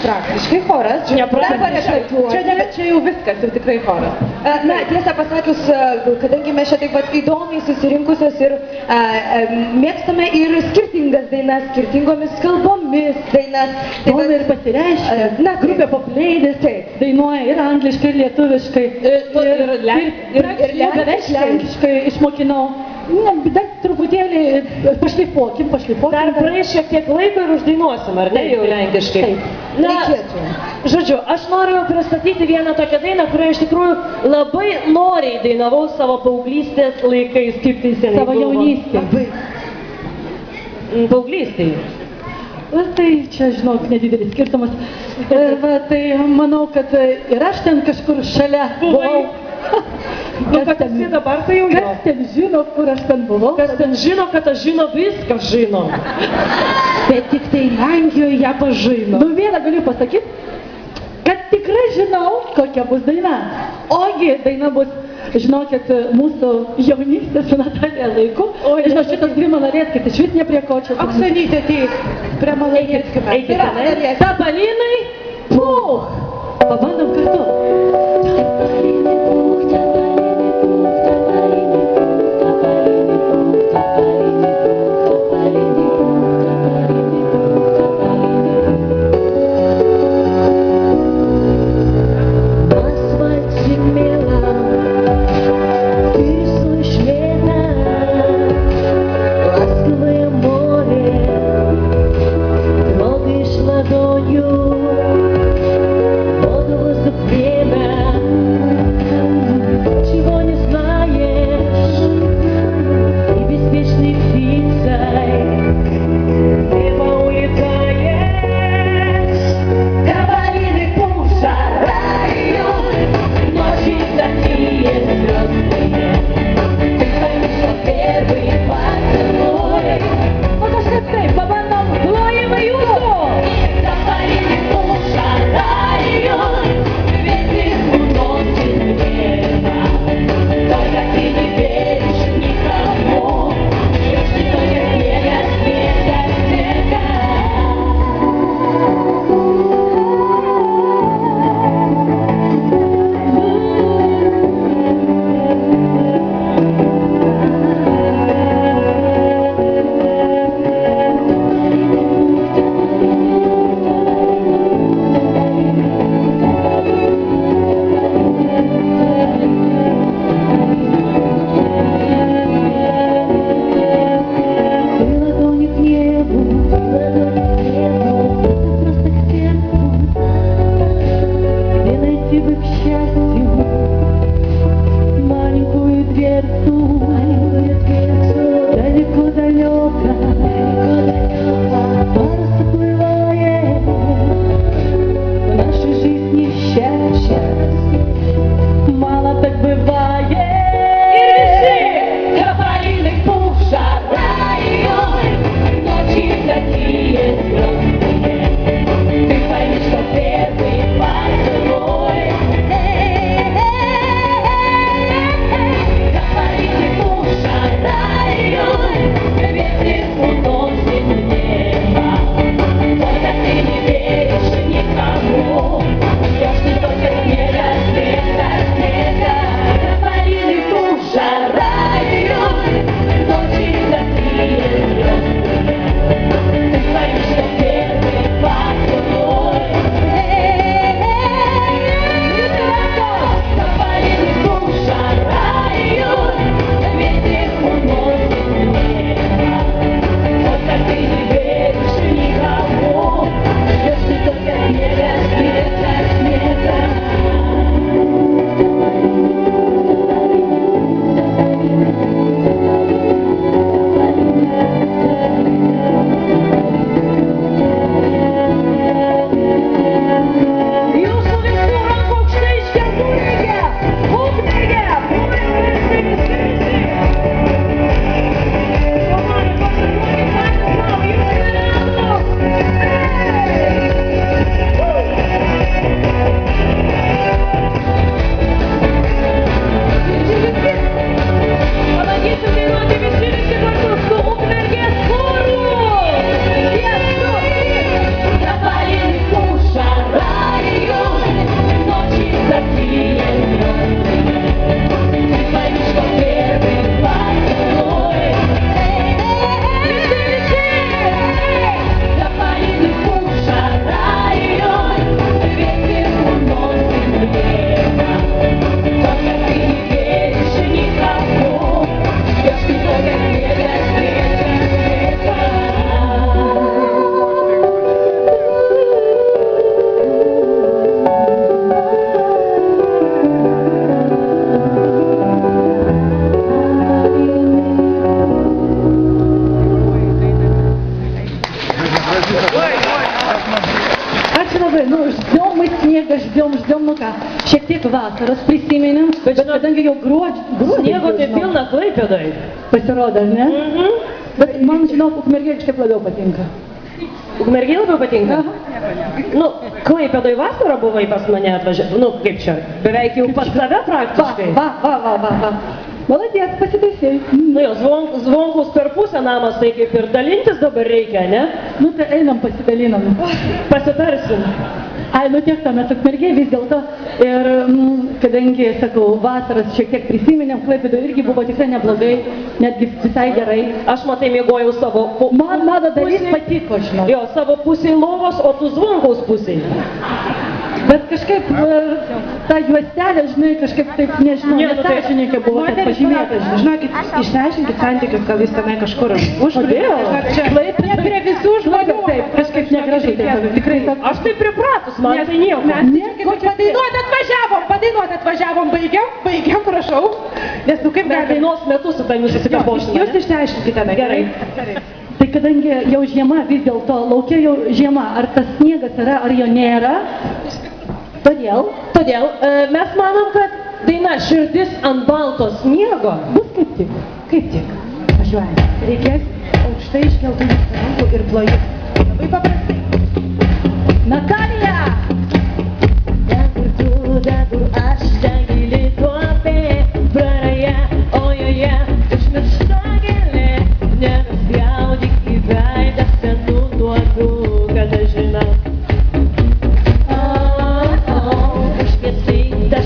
Praktiškai choras. Čia jau viskas, jau tikrai choras. Na, tiesą pasakius, kadangi mes čia taip pat įdomiai susirinkusios ir mėgstame ir skirtingas dainas, skirtingomis kalbomis dainas. Taip pat ir pasireiškia. Na, grupė Popleidis, taip. Dainuoja ir angliškai, ir lietuviškai, ir lenkiškai išmokinau. Dar truputėlį pašlifuokim. Dar praeis šiek tiek laiko ir uždainuosim, ar ne, jau lenkiškai? Reikėtų. Žodžiu, aš noriu pristatyti vieną tokią dainą, kurią iš tikrųjų labai noriai dainavau savo paauglystės laikais, kaip tai seniai buvo. Savo jaunystėje. Paauglystėje. Tai čia, žinok, nedidelis skirtumas. Tai manau, kad ir aš ten kažkur šalia buvau. Nu, kad esi dabar, tai jau Kas ten žino, kur aš ten buvau? Kas ten žino, kad aš žino, viską žino. Bet tik tai Lenkijoje ją pažino. Nu, vieną galiu pasakyti, kad tikrai žinau, kokia bus daina. Ogi daina bus, žinokit, mūsų jaunystės su Natalija laiku. Žinau, šitas dvi manarės, kad iš vis ne prie ko čia. Aksanyt, ateik, prie manarės. Eikite, ne? Tapalinai, puh! Pabandom kartu. Ладонью воду запрема. šiek tiek vasaros prisiminėm, bet kadangi jau gruodžio Sniego tai pilna Klaipėdoj. pasirodo, ne? Bet man, žinok, Ukmergė kažkaip labiau patinka. Ukmergė labiau patinka? Nu, Klaipėdoj vasarą buvai pas mane atvažiavę, nu, kaip čia, beveik jau pas save praktiškai. Va. Maladės, pasitaisai. Nu jau, zvonkus per pusę namas, tai kaip ir dalintis dabar reikia, ne? Nu, tai einam pasidalinam. Pasitarsim. Ai, nu tiek to, mes Ukmergė vis dėlto ir kadangi, sakau, vasaras šiek tiek prisiminėm, Klaipėdoj irgi buvo tikrai neblogai, netgi visai gerai. Aš matai mėgojau savo... Man mano dalis patiko, žinau. Jo, savo pusėj lovos, o tu zvonkaus pusėj. Bet kažkaip ta juostelė, žinai, kažkaip taip, nežinau, nesąžininkė buvo taip pažymėta, žinai. Žinokit, išsiaiškinkit santykius, gal jis tenai kažkur Kodėl? Ne prie visų žmonių. Taip, kažkaip negražu taip, tikrai. Aš taip pripratus, man tai nieko. Padainuot atvažiavom, baigiam, prašau. Nes, nu kaip Mes gali... dainos metu su tavimi susipažinome. Jūs išsiaiškinkite tenai, gerai? Tai kadangi jau žiema, vis dėlto laukia jau žiema, ar tas sniegas yra, ar jo nėra? Todėl mes manom, kad daina Širdis ant balto sniego Bus kaip tik. Kaip tik? Važiuojame. Reikės aukštai iškeltų jūsų rankų ir plojų. Labai paprastai. Natalija! Dagur aš ten gili duobė, praraja, ojoje, užmiršta gėlė, nenuspjaudyk į veidą senų duobių, kad aš žinau. Užkėsinta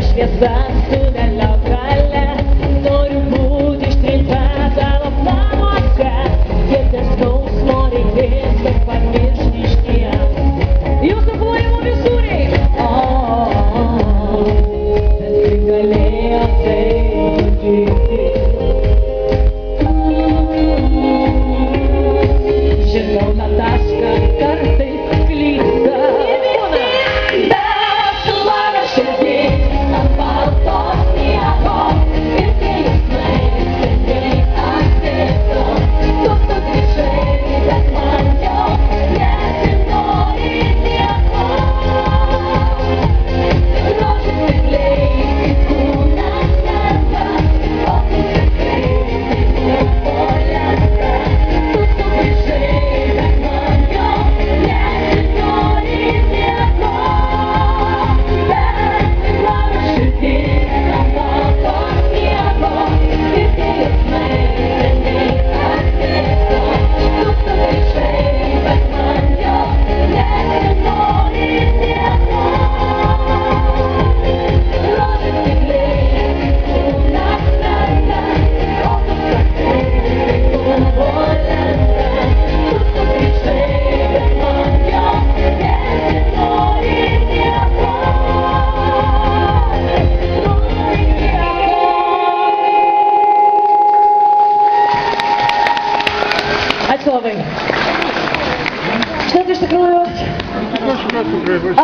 šviesa, tunelio gale, noriu būti ištrinta tavo namuose, bet aš skausmo reikės pamiršti išties. Jūsų plojimų visų reikia. Galėjo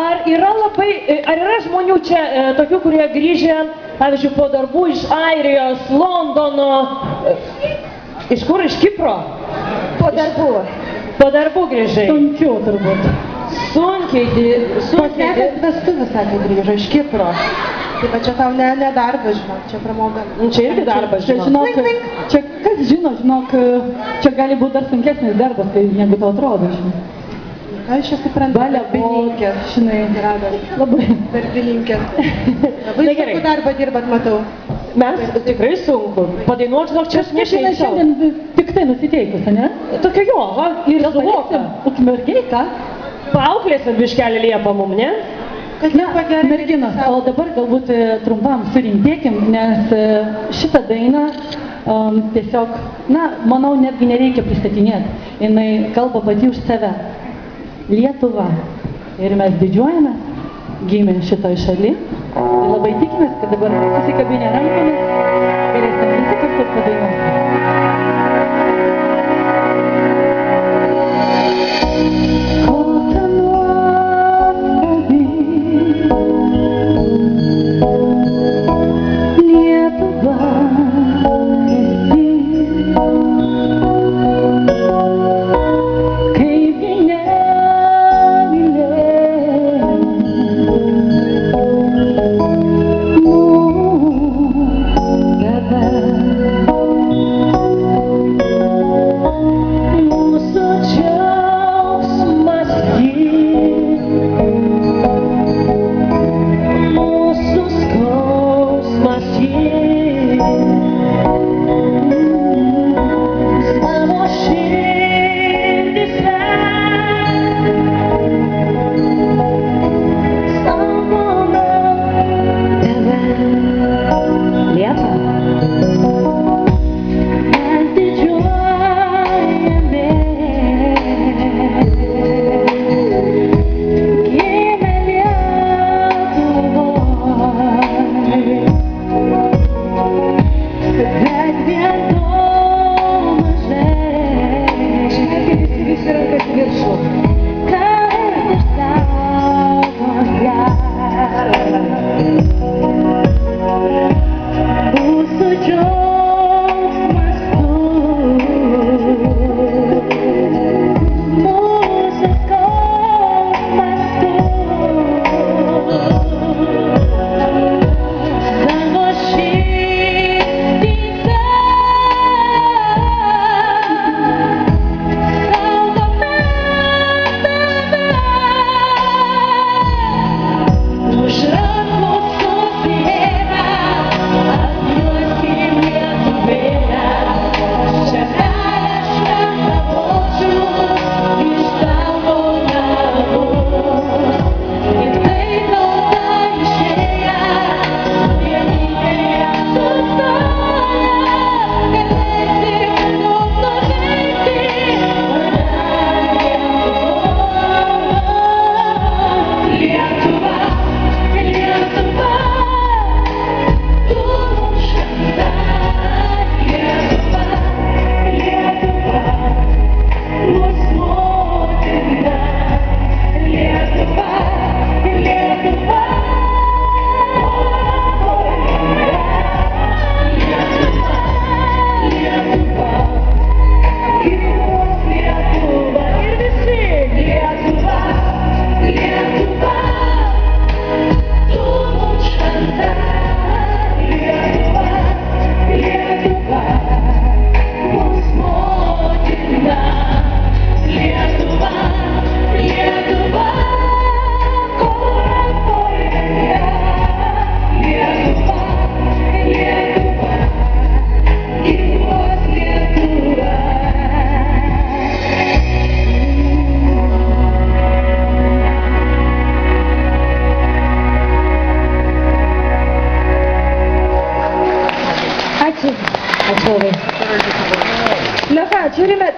Ar yra žmonių čia tokių, kurie grįžę, pavyzdžiui, po darbų iš Airijos, Londono, Iš kur, iš Kipro? Po darbų. Po darbų grįžai. Sunkiau turbūt. Sunkiai. Pasakęs vestuvių, sakė, grįžo iš Kipro. Tai va čia tau ne darbas, žinok, čia pramoga. Čia irgi darbas, Čia, žinok, čia kas žinok, čia gali būti dar sunkesnis darbas, negu tau atrodo, žinai. Ką aš čia suprantu? Darbininkė, žinai, labai. Darbininkė. Labai sunku darbą dirbat, matau. Mes tikrai sunku. Padainuot, žinok, čia Aš šiandien tik tai nusiteikus, ne? Tokia jo, va, ir suvoka. Ukmergėj, ką? Paauklėsim biškelį Liepą mum, ne? Na, merginos, o dabar galbūt trumpam surinkėkim, nes šitą dainą tiesiog, na, manau, netgi nereikia pristatinėti. Jinai kalba pati už save. Lietuva. Ir mes didžiuojamės, gimėm šitoj šaly. Ir labai tikimės, kad dabar susikabinę rankomis galėsim visi kartu padainuoti.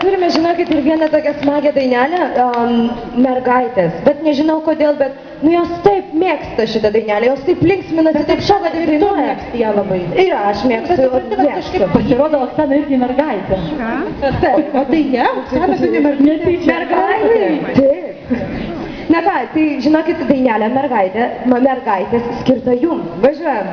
Turime, žinokit, ir vieną tokią smagę dainelę, mergaitės, bet nežinau kodėl, bet, nu, jos taip mėgsta šitą dainelę, jos taip linksminasi, taip šoka, taip dainuoja. Mėgsti ją labai. Ir aš mėgstu, mėgstu. Pasirodo, Oksana irgi mergaitė. Taip, o tai ne, Oksana irgi mergaitė. Taip. Na ką, tai žinokit, dainelė mergaitės skirta jums. Važiuojam.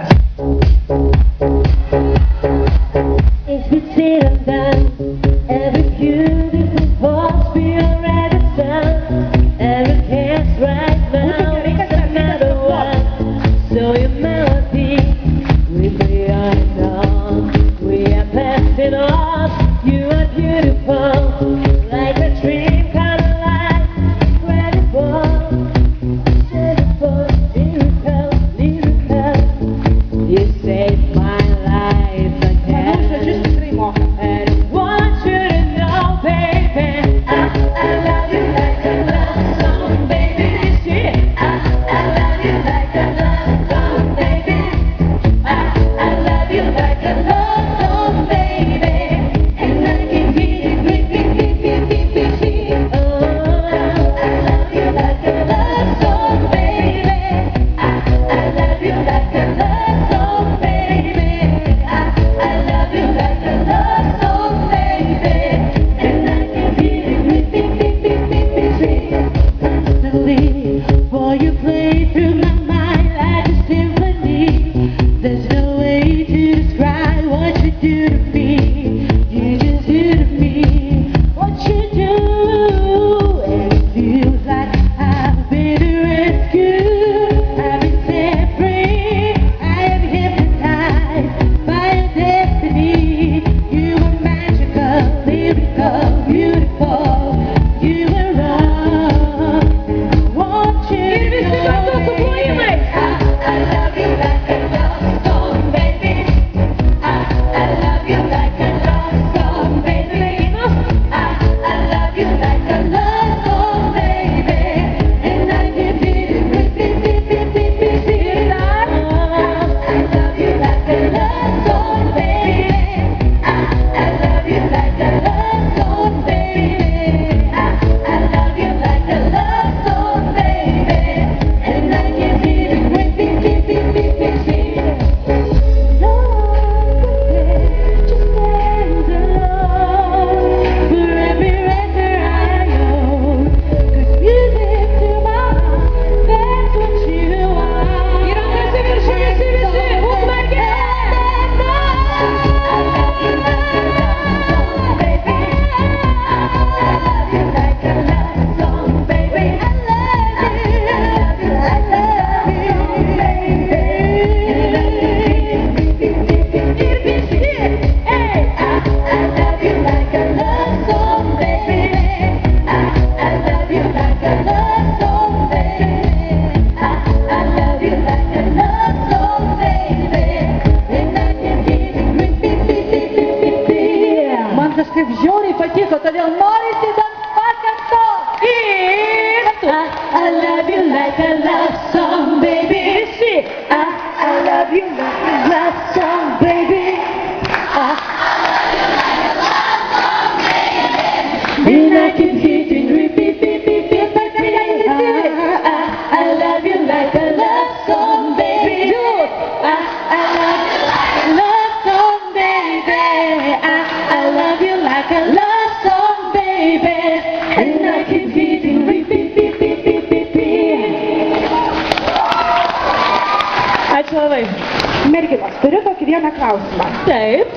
Merginos, turiu tokį vieną klausimą. Taip.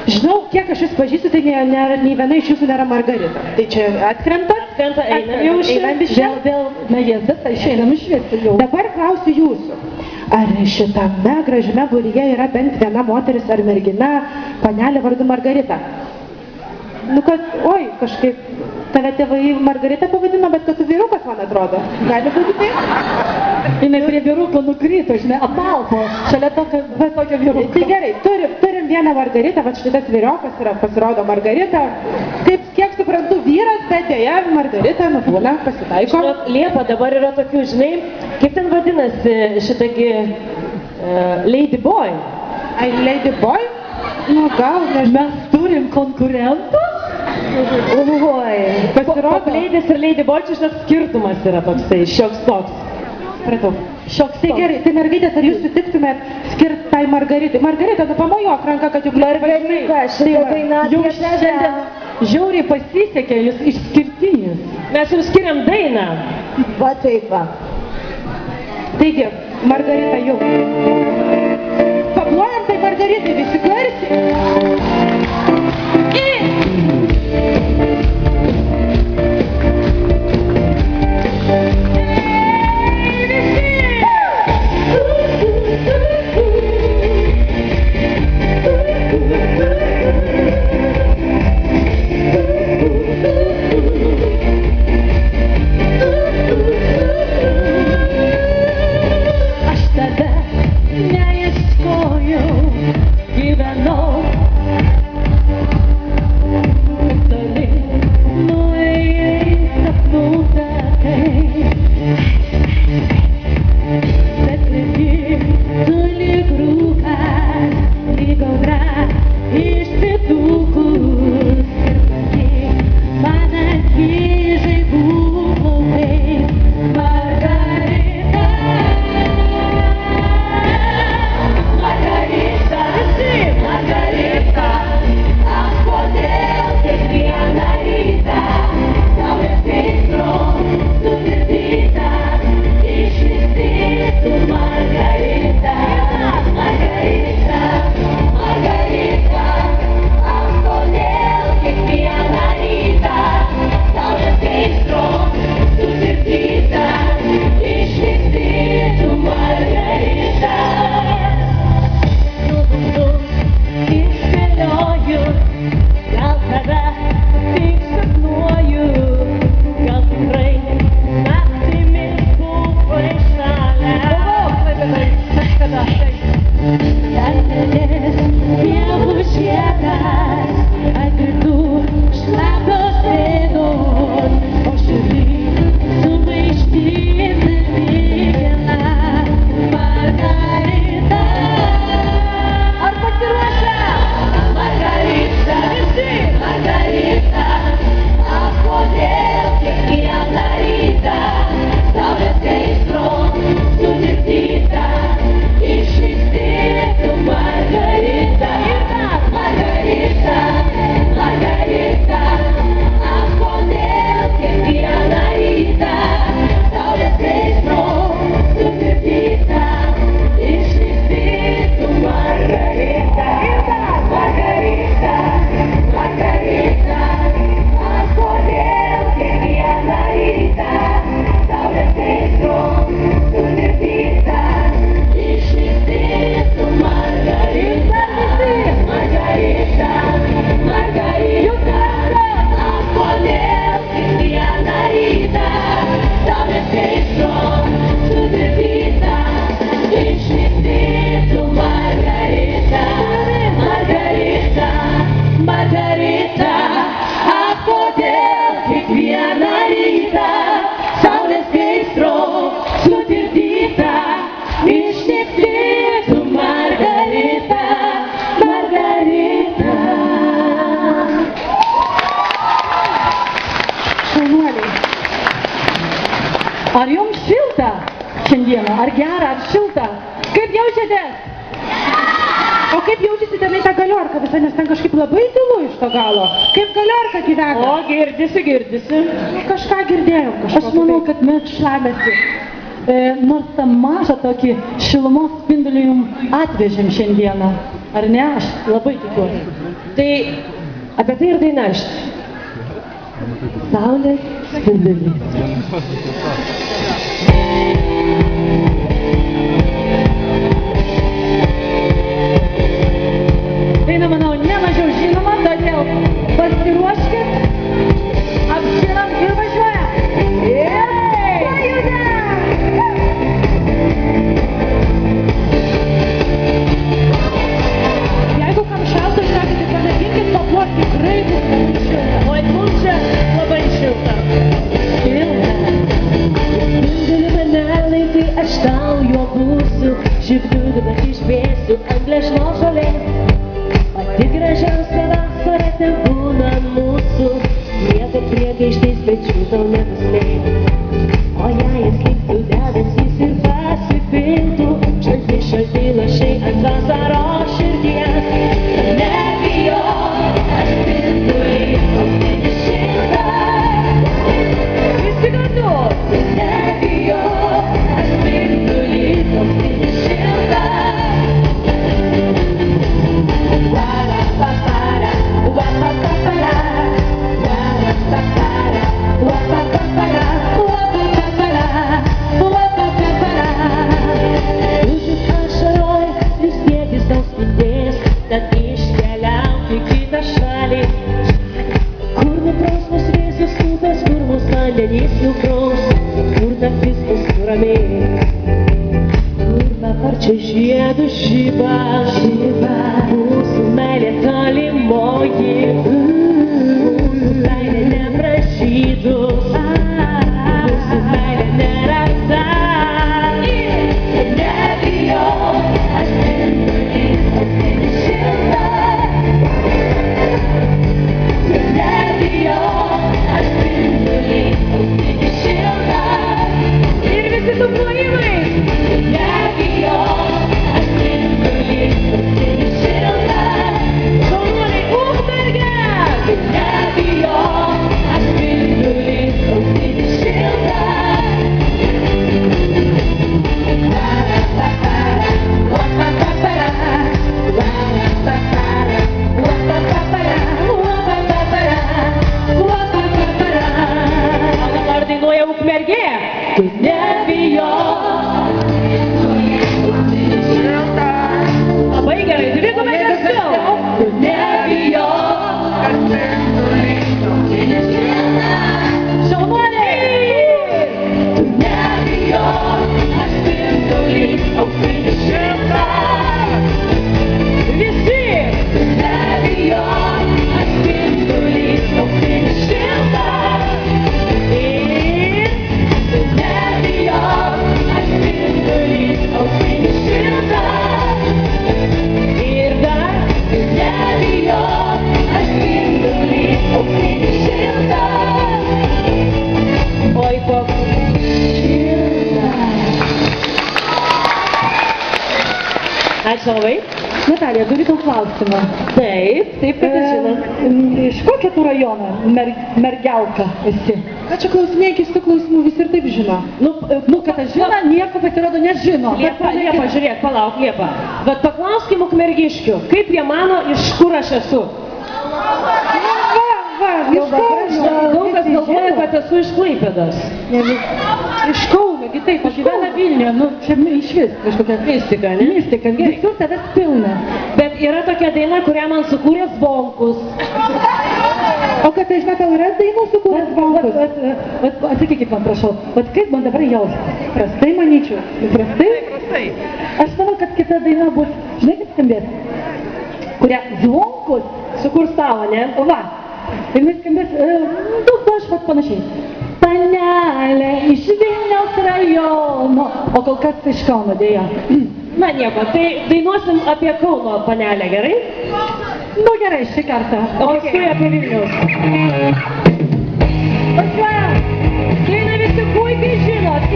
Žinau, kiek aš jūs pažįstu, tai nei viena iš jūsų nėra Margarita. Tai čia atkrenta? Atkrenta, einam jau Einam iš čia. Vėl, na jie visą išeinam iš vietų jau. Dabar klausiu jūsų. Ar šitame gražiame būryje yra bent viena moteris ar mergina, panelė vardu Margarita? Nu, kad, oi, kažkaip, tave tėvai Margarita pavadino, bet kad tu vyrukas, man atrodo. Gali būti tai? Jinai prie vyruko nukrito, žinai, apalpo, šalia tokio vyruko. Tai gerai, turim vieną Margaritą, va šitas vyriokas yra, pasirodo Margarita. Kaip, kiek suprantu, vyras, bet dėja Margarita, būna, pasitaiko. Žinot, Liepa dabar yra tokių, žinai, kaip ten vadinasi šitagi Lady Boy? Ai, Lady Boy? Nu, gal, nežinau. Mes turim konkurentą? Oi, Pasirodo. Ladies ir Lady Boy, čia žinot, skirtumas yra toksai, šioks toks. Pratau. Šioks Tai gerai, tai mergaitės, ar jūs sutiktumėt skirti tai Margaritai? Margarita, tu pamojuok ranką, kad juk Margarita, šitą dainą Jau apie tave. šiandien žiauriai pasisekė, jūs išskirtinis. Mes jums skiriam dainą. Va taip va. Taigi, Margarita jau. Paplojam tai Margaritai, visi garsiai. Ar jums šilta šiandieną? Ar gera, ar šilta? Kaip jaučiatės? O kaip jaučiasi tenai ta Galiorka visą, nes ten kažkaip labai tylu iš to galo. Kaip Galiorka gyvena? O, girdisi. Kažką girdėjau. Aš manau, kad mes šlamėsi. Nors tą mažą tokį šilumos spindulį jums atvežėm šiandieną. Ar ne? Aš labai tikiuosi. Tai apie tai ir daina aš. Saulės spindulys. Daina, manau, nemažiau žinoma, todėl pasiruoškit, apšinam ir važiuojam. Jeigu kam šalta, žinokit, tai pamėginkit paplot, tikrai bus labai šilta. Oi, mums čia labai šilta. Spindulį banalai, kai aš tau jo būsiu, žibdųdų, bet išbėsiu ant gležnos žolės. Pati gražiausia vasara te būna mūsų, niekad priekaištais pečių tau nenuslėp. O jei atliktų debesys ir pasipiltų, šalti lašai ant vasaros širdies. Nebijok, aš spindulį, auksini šilta. Visi kartu! Nebijok, aš spindulį, auksini šilta. Tad iškeliauk į kitą šalį, kur nuprausmas vėsios upės, kur mūsų vandenys nukraus, kur naktis bus nuramės, kur naparčia žiedų žiba, mūsų meilė tolimoji, mūsų meilė nepražydus, mūsų meilė nerasta. Nebijok, aš spindulys, auksini šilta. Nebijok, aš spindulys, auksini šilta. Ir visi su plojimais. Nebijok, aš spindulys, auksini šilta. Šaunuoliai, Ukmergė! Nebijok, aš spindulys, auksini šilta. O dabar dainuoja Ukmergė. Tu nebijok. Labai gerai, dvigubai garsiau. Tu nebijok. Šaunuoliai! Tu nebijok, aš spindulys, auksini šilta. Visi! Tu nebijok, aš spindulys, auksini šilta. Ir tu nebijok, aš spindulys, auksini šilta. Ir dar tu nebijok, aš spindulys, auksini šilta. Oi, koks šilta. Ačiū labai. Natalija, turiu tau klausimą. Taip, kad žinau. Iš kokio tu rajono mergiauka esi? Ką čia klausimėj, keistų klausimų, visi ir taip žino. Nu, kad aš žino, nieko pasirodo nežino. Liepa, žiūrėk, palauk, Liepa. Bet paklauskim Ukmergiškių, kaip jie mano, iš kur aš esu? Iš Kauno. Daug kas galvoja, kad esu iš Klaipėdos. Iš Kauno, gi taip, Aš gyvena Vilniuje, nu, čia iš vis kažkokia Mistika, ne? mistika, visur tavęs pilna. Bet yra tokia daina, kurią man sukūrė Zvonkus. O kad tai, žinai, tau yra dainų sukūręs Zvonkus? Atsakykit man, prašau, kaip man dabar jaustis? Prastai, manyčiau. Prastai? Aš manau, kad kita daina bus, žinai, kaip skambės? Kurią Zvonkus Sukurs tavo, ne? va. Ir jis skambės, daug vat panašiai. Panelė iš Vilniaus rajono, o kol kas iš Kauno dėja. Na nieko, tai dainuosim apie Kauno panelę, gerai? Nu gerai, šį kartą. O paskui apie Vilniaus. Važiuojam! Dainą visi puikiai žinot.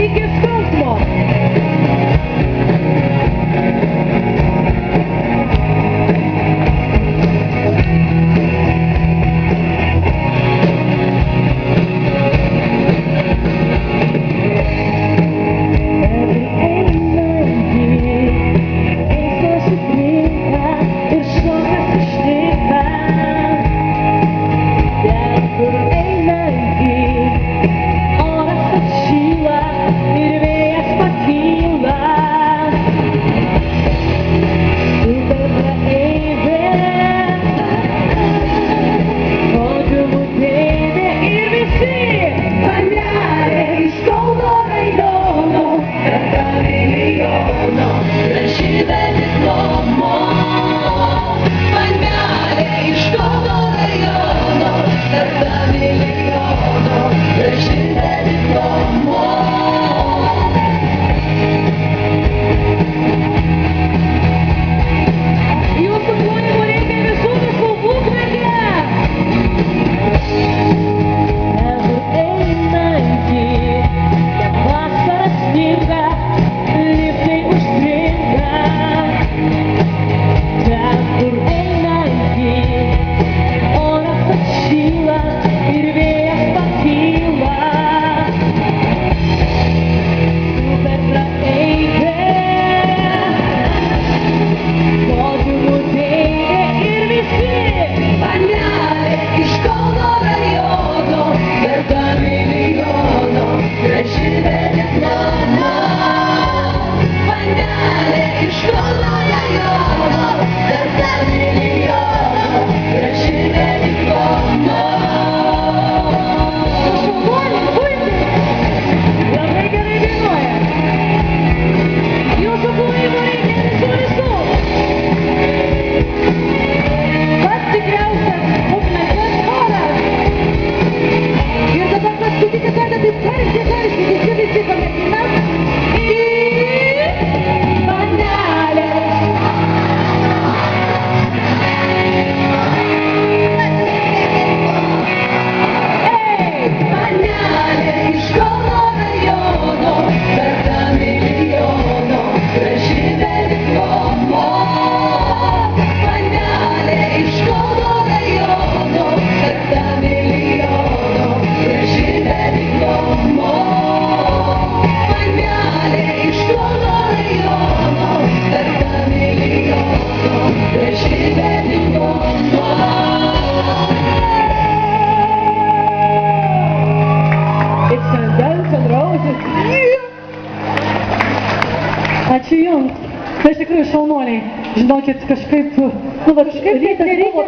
šaunuoliai. Žinokit, kažkaip, nu, va, rytas buvo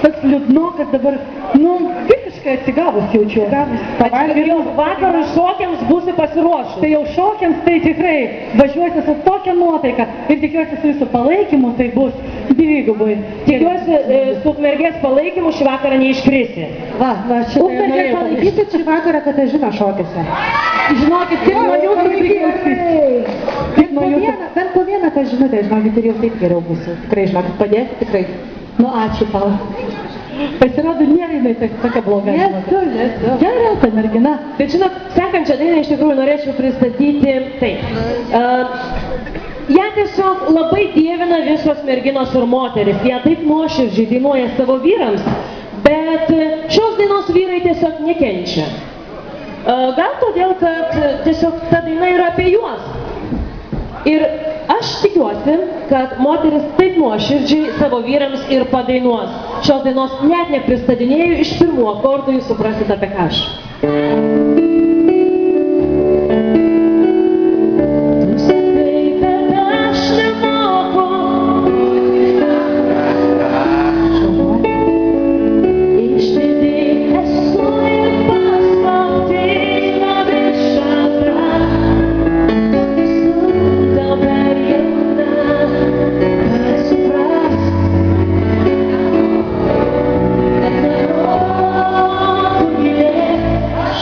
toks liūdnokas dabar, nu, visiškai atsigavus jaučiu. Jau vakarui šokiams būsi pasiruošus. Tai jau šokiams, tai tikrai važiuosi su tokia nuotaika ir tikiuosi su jūsų palaikymu, tai bus dvigubai. Tikiuosi, su Ukmergės palaikymu šį vakarą neiškrisi. Va, šitą Ukmergės palaikysit šį vakarą Katažino šokiuose. Žinokit, tik nuo jūsų priklausys. Bent po vieną tą žinutę, žinokit, ir jau taip geriau bus. Tikrai, žinokit, padėsit, tikrai. Nu, ačiū tau. Pasirodo, nėra jinai tokia bloga. Nesu. Gerai, ta mergina. Bet žinot, sekančią dainą iš tikrųjų norėčiau pristatyti taip. Ja tiesiog labai dievina visos merginos ir moteris. Ja taip nuoširdžiai dainuoja savo vyrams, bet šios dainos vyrai tiesiog nekenčia. Gal todėl, kad tiesiog ta daina yra apie juos. Ir aš tikiuosi, kad moteris taip nuoširdžiai savo vyrams ir padainuos. Šios dainos net nepristatinėjau, iš pirmų akordų jūs suprasit apie ką aš.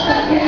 Aš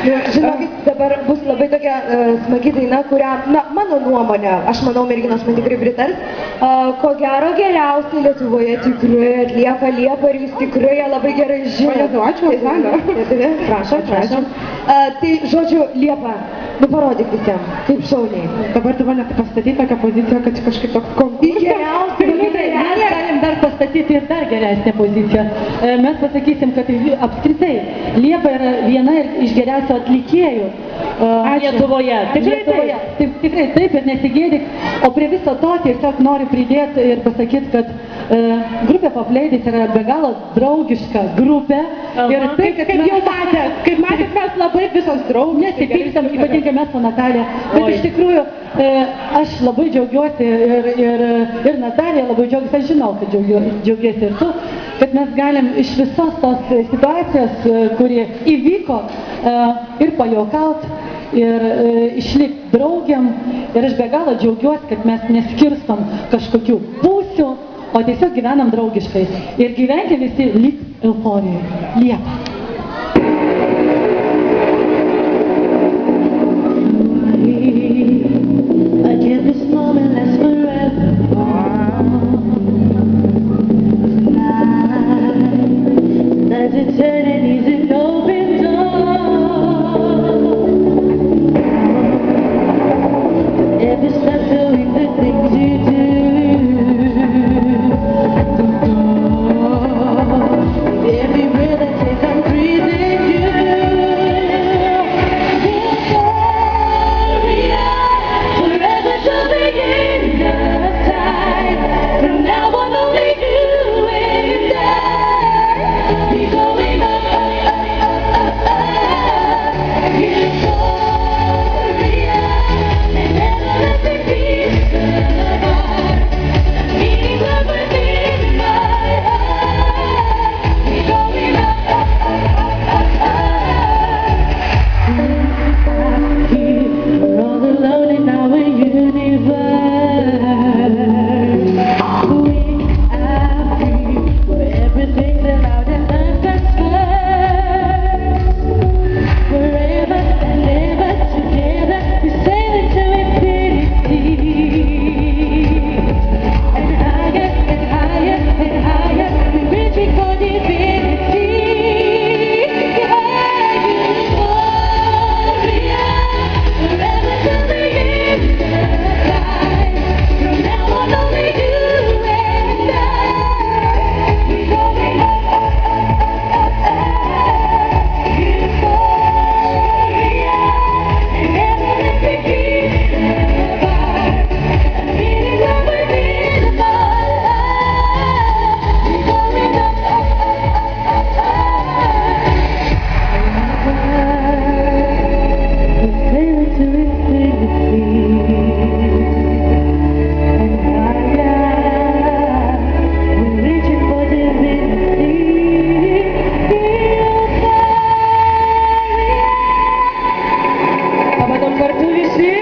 Žinokit, dabar bus labai tokia smagi daina, kurią, na, mano nuomonė, aš manau, merginos man tikrai pritars, ko gero geriausiai Lietuvoje tikrai atlieka Liepa ir jūs tikrai ją labai gerai žinote. Ačiū, Oksana. Prašom. Tai, žodžiu, Liepa, nu parodyk visiems, kaip šauniai. Dabar tu mane pastatyti tokią poziciją, kad kažkaip toks konkursas. Geriausiai, Mes galim dar pastatyti ir dar geresnę poziciją. Mes pasakysim, kad apskritai Liepa yra viena iš geriausių atlikėjų Lietuvoje. Tikrai taip ir nesigėdik. O prie viso to tiesiog noriu pridėti ir pasakyti, kad grupė Pop Ladies yra be galo draugiška grupė. Ir tai, kaip jau matėt, mes labai visos draugės. Nesipykstam, ypatingai mes su Natalija. Bet iš tikrųjų, aš labai džiaugiuosi ir Natalija labai džiaugiuosi, aš žinau, kad džiaugiuosi ir tu, kad mes galim iš visos tos situacijos, kuri įvyko, ir pajuokauti, ir išlikti draugiam. Ir aš be galo džiaugiuosi, kad mes neskirstom kažkokių pusių, o tiesiog gyvenam draugiškai. Ir gyvenkim visi lyg euforijoje. Liepa. I get this moment last forever. As eternity's an open door. Every step doing the things you do. Every breath I take, I'm breathing you. Forever till the end of time. From now on, only you and I. Be going up, Euphoria, and never let the peace apart. Meaning love within my heart. Be going up, We're all alone in our universe. We are free, where everything's allowed and life that's first. Forever and ever together, we sail into infinity. And higher and higher and higher, we're reaching for divinity. Euphoria, forever till the end of time. From now on, only you and I. We're going up, Euphoria, and never let the peace apart. Meaning love within my heart. We're going up, we're sailing to infinity. And higher, we're reaching for divinity. Pabandom kartu visi.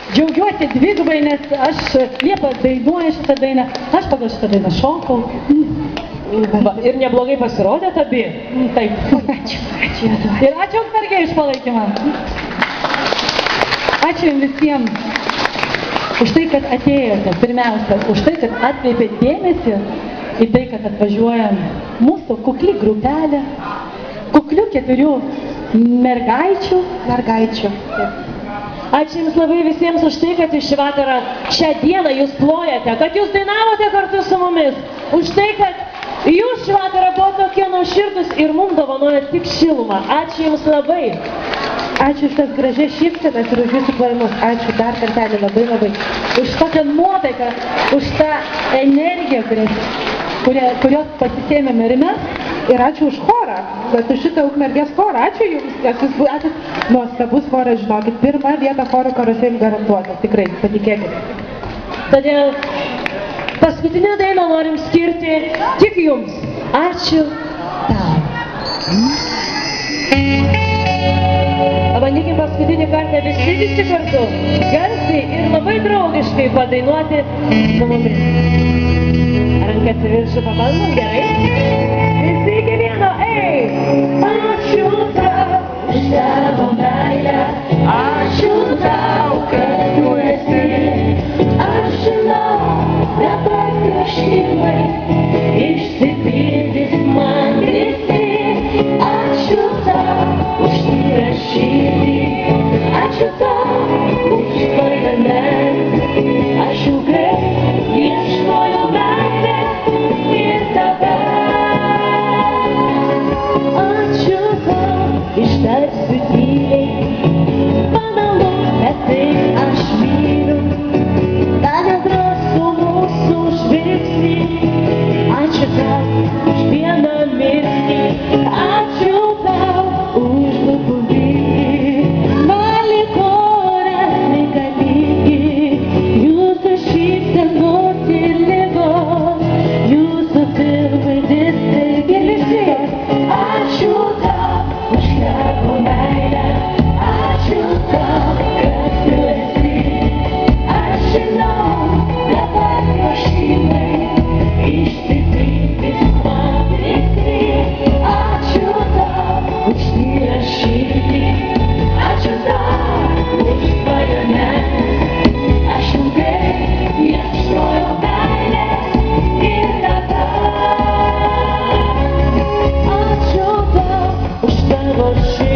Džiaugiuosi dvigubai, nes aš Liepa dainuoju šitą dainą, aš pagal šitą dainą šokau. Ir neblogai pasirodėt abi. Taip. Ačiū. Ir ačiū Ukmergei už palaikymą. Ačiū jums visiems už tai, kad atėjote. Pirmiausia, už tai, kad atkreipėt dėmesį į tai, kad atvažiuojam mūsų kukli grupelė, kuklių 4 mergaičių. Ačiū Jums labai visiems už tai, kad šį vakarą, šią dieną Jūs plojate, kad Jūs dainavote kartu su mumis, už tai, kad Jūs šį vakarą buvo tokie nuoširdūs ir mums dovanojat tik šilumą. Ačiū Jums labai. Ačiū už tas gražias šypsenas ir už jūsų planumus. Ačiū dar kartelį labai labai. Už tokią nuotaiką, už tą energiją, kurios pasisėmėme ir mes. Ir ačiū už chorą, bet už šitą Ukmergės chorą. Ačiū Jums, nes Jūs esate nuostabus choras, žinokit. Pirmą vietą choro karuose Jums garantuotas, tikrai, patikėkit. Todėl paskutinę dainą norim skirti tik Jums. Ačiū tau. Pabandykim paskutinį kartą visi kartu, garsiai ir labai draugiškai padainuoti su mumis. Rankas į viršų pabandom, gerai? Visi iki vieno, ei! Ačiū tau už tavo meilę, ačiū tau, kad tu esi. Aš žinau, dabar troškimai išsipildys man visi. Ačiū tau už tyrą širdį, ačiū tau už svajones. Aš ilgai ieškojau meilės ir tada. Ačiū tau, ištarsiu tyliai, banalu, bet taip aš myliu. Tave drąsų mūsų žvilgsnį, ačiū tau už vieną mirtį, ačiū tau už lūpų viltį. Man liko oras reikalingi, jūsų šypsenos ir ligos, jūsų filmai distai. Ačiū tau už tavo meilę, ačiū tau, kad tu esi. Aš žinau, dabar troškimai išsipildys man visi. Ačiū tau už tyrą širdį, ačiū tau už svajones. Aš ilgai ieškojau meilės ir tada. Ačiū tau už tavo širdį.